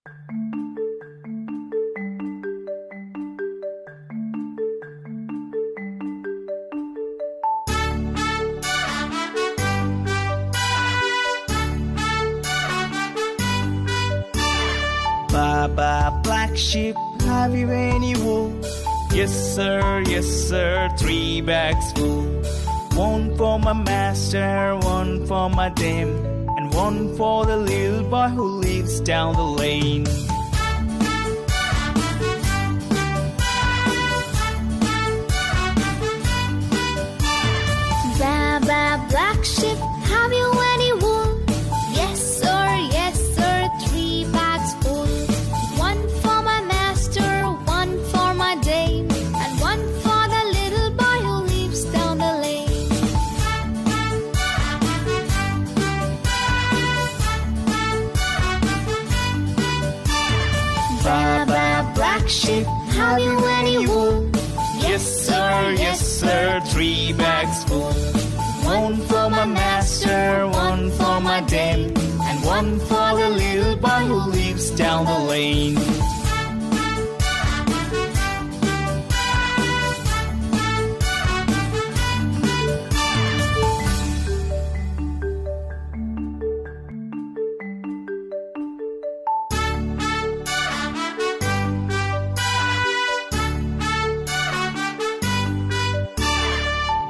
Baba, black sheep, have you any wool? Yes sir, 3 bags full. One for my master, one for my dame, and one for the little boy who lives down the lane. Baba, black sheep, have you any wool? Yes sir, 3 bags full. One for my master, one for my dame, and one for the little boy who lives down the lane. Baba, black sheep, have you any wool? Yes sir, 3 bags full. One for my master, one for my dame, and one for the little boy who lives down the lane.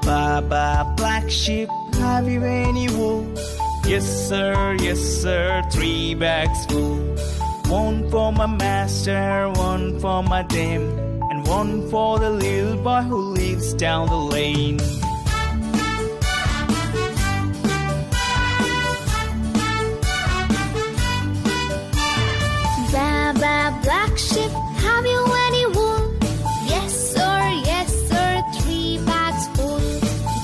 Baba, black sheep, have you any wool? Yes sir, 3 bags full. One for my master, one for my dame, and one for the little boy who lives down the lane. Baba, black sheep, have you any wool? Yes sir, 3 bags full.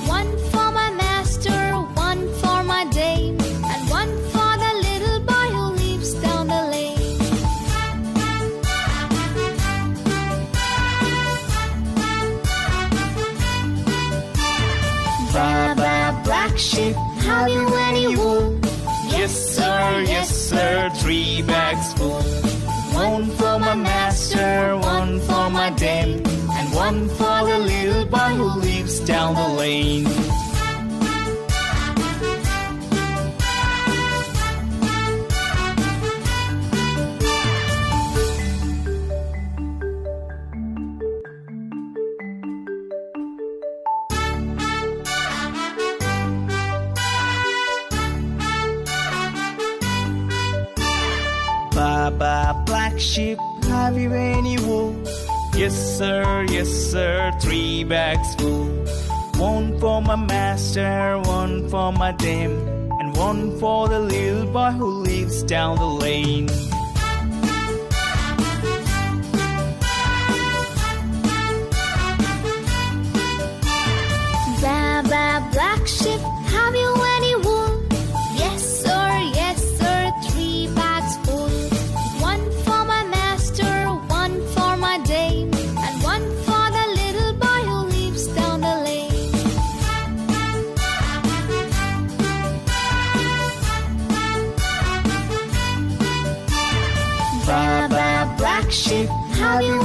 One for my master, one for my dame, and one for the little boy who lives down the lane. Baba, black sheep, have you any wool? Yes sir, 3 bags full. One for my master, one for my dame, and one for the little boy who lives down the lane. Baba, black sheep, have you any wool? Yes sir, 3 bags full. One for my master, one for my dame, and one for the little boy who lives down the lane. Baba, black sheep, have you any wool? Yes sir, 3 bags full. One for my master, one for my dame, and one for the little boy who lives down the lane. Baba, black sheep, have you